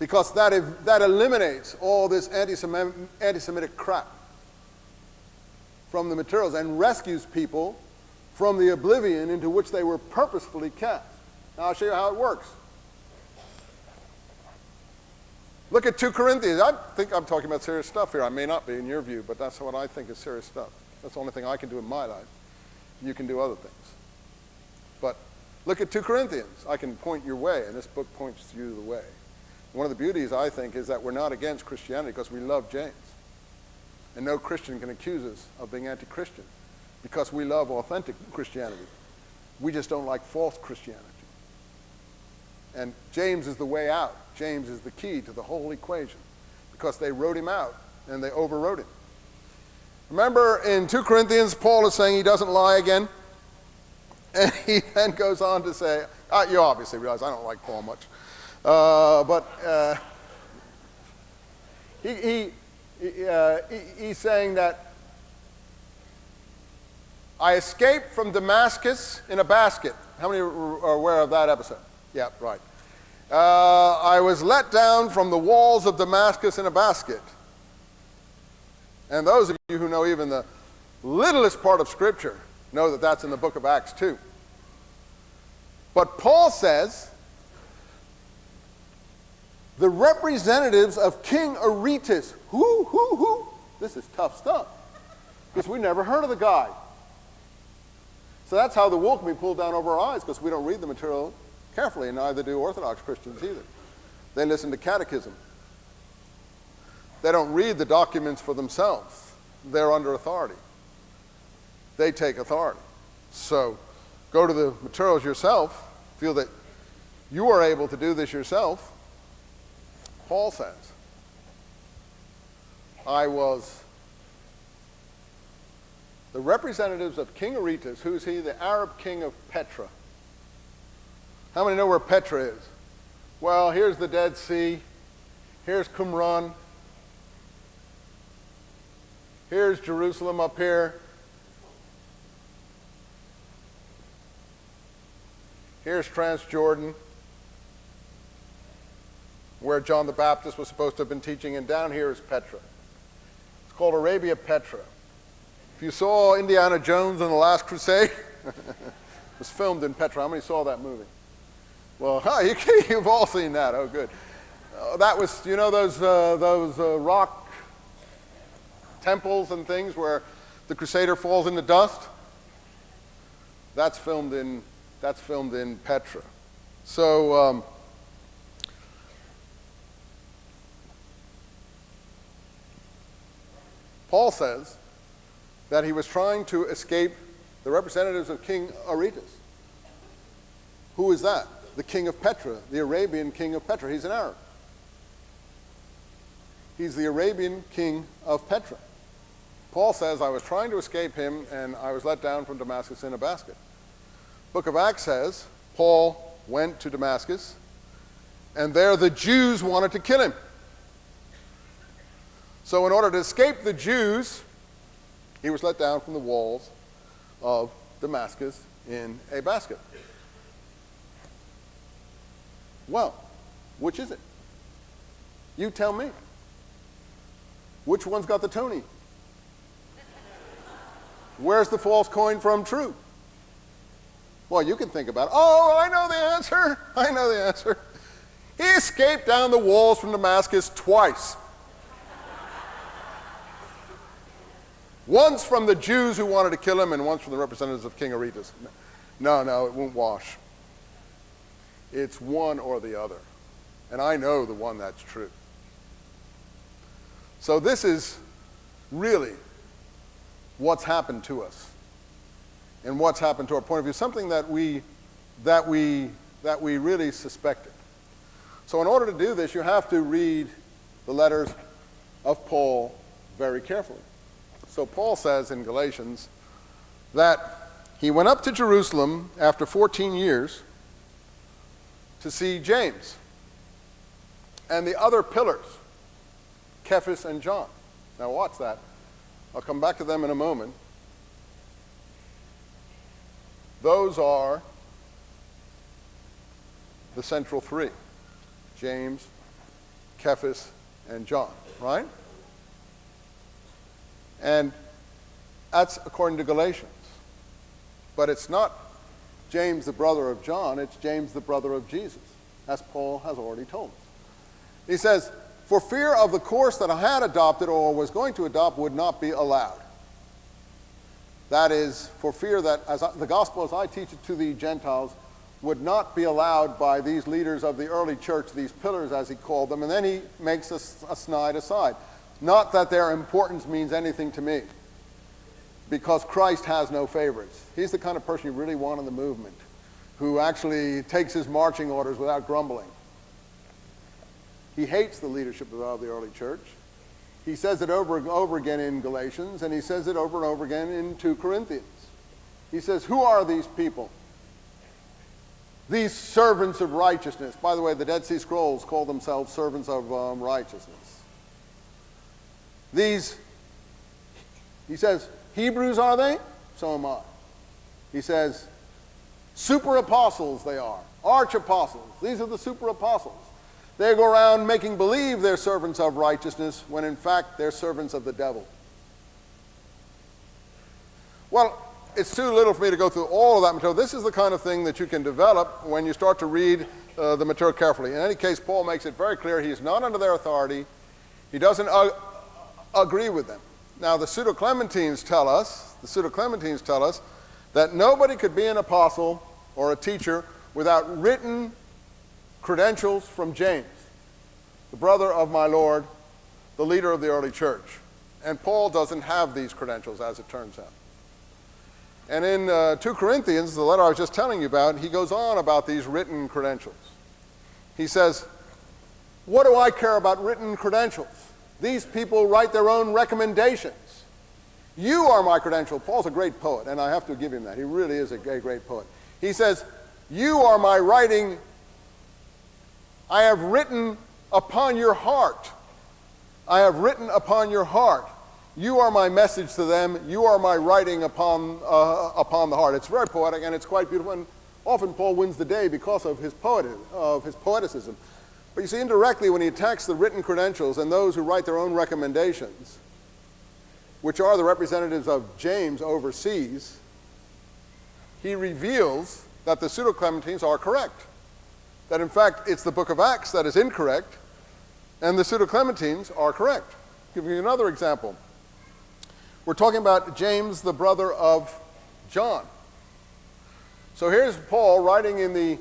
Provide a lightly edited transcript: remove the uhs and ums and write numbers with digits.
because that eliminates all this anti-Semitic crap from the materials and rescues people from the oblivion into which they were purposefully cast. Now I'll show you how it works. Look at 2 Corinthians. I think I'm talking about serious stuff here. I may not be in your view, but that's what I think is serious stuff. That's the only thing I can do in my life. You can do other things. But look at 2 Corinthians. I can point your way, and this book points you the way. One of the beauties, I think, is that we're not against Christianity because we love James. And no Christian can accuse us of being anti-Christian because we love authentic Christianity. We just don't like false Christianity. And James is the way out. James is the key to the whole equation because they wrote him out and they overwrote him. Remember in 2 Corinthians, Paul is saying he doesn't lie again. And he then goes on to say, you obviously realize I don't like Paul much. He's saying that I escaped from Damascus in a basket. How many are aware of that episode? Yeah, right. I was let down from the walls of Damascus in a basket. And those of you who know even the littlest part of Scripture know that that's in the book of Acts too. But Paul says, the representatives of King Aretas, who? This is tough stuff. Because we never heard of the guy. So that's how the wool can be pulled down over our eyes, because we don't read the material carefully, and neither do Orthodox Christians either. They listen to catechism. They don't read the documents for themselves. They're under authority. They take authority. So go to the materials yourself, feel that you are able to do this yourself. Paul says, I was the representatives of King Aretas. Who's he? The Arab king of Petra. How many know where Petra is? Well, here's the Dead Sea. Here's Qumran. Here's Jerusalem up here. Here's Transjordan, where John the Baptist was supposed to have been teaching, and down here is Petra. It's called Arabia Petra. If you saw Indiana Jones and the Last Crusade, it was filmed in Petra. How many saw that movie? Well, you've all seen that. Oh, good. That was, you know, those rock temples and things where the Crusader falls into dust? That's filmed in Petra. So Paul says that he was trying to escape the representatives of King Aretas. Who is that? The king of Petra, the Arabian king of Petra. He's an Arab. He's the Arabian king of Petra. Paul says, I was trying to escape him, and I was let down from Damascus in a basket. Book of Acts says, Paul went to Damascus, and there the Jews wanted to kill him. So in order to escape the Jews, he was let down from the walls of Damascus in a basket. Well, which is it? You tell me. Which one's got the Tony? Where's the false coin from true? Well, you can think about it. Oh, I know the answer. I know the answer. He escaped down the walls from Damascus twice. Once from the Jews who wanted to kill him, and once from the representatives of King Aretas. No, it won't wash. It's one or the other. And I know the one that's true. So this is really what's happened to us and what's happened to our point of view, something that we really suspected. So in order to do this, you have to read the letters of Paul very carefully. So Paul says in Galatians that he went up to Jerusalem after 14 years to see James and the other pillars, Cephas and John. Now watch that. I'll come back to them in a moment. Those are the central three, James, Cephas, and John, right? And that's according to Galatians. But it's not James, the brother of John, it's James, the brother of Jesus, as Paul has already told us. He says, for fear of the course that I had adopted or was going to adopt would not be allowed. That is, for fear that the gospel as I teach it to the Gentiles would not be allowed by these leaders of the early church, these pillars as he called them, and then he makes a snide aside. Not that their importance means anything to me, because Christ has no favorites. He's the kind of person you really want in the movement, who actually takes his marching orders without grumbling. He hates the leadership of the early church. He says it over and over again in Galatians, and he says it over and over again in 2 Corinthians. He says, who are these people? These servants of righteousness. By the way, the Dead Sea Scrolls call themselves servants of righteousness. These, he says, Hebrews are they? So am I. He says, super apostles they are, arch apostles. These are the super apostles. They go around making believe they're servants of righteousness when in fact they're servants of the devil. Well, it's too little for me to go through all of that material. This is the kind of thing that you can develop when you start to read the material carefully. In any case, Paul makes it very clear he's not under their authority. He doesn't agree with them. Now, the pseudo-Clementines tell us that nobody could be an apostle or a teacher without written credentials from James, the brother of my Lord, the leader of the early church. And Paul doesn't have these credentials, as it turns out. And in 2 Corinthians, the letter I was just telling you about, he goes on about these written credentials. He says, what do I care about written credentials? These people write their own recommendations. You are my credential. Paul's a great poet, and I have to give him that. He really is a great poet. He says, you are my writing. I have written upon your heart. I have written upon your heart. You are my message to them. You are my writing upon the heart. It's very poetic, and it's quite beautiful. And often Paul wins the day because of his poeticism. But you see, indirectly, when he attacks the written credentials and those who write their own recommendations, which are the representatives of James overseas, he reveals that the pseudo-Clementines are correct. That in fact, it's the book of Acts that is incorrect, and the pseudo-Clementines are correct. I'll give you another example. We're talking about James, the brother of John. So here's Paul writing in the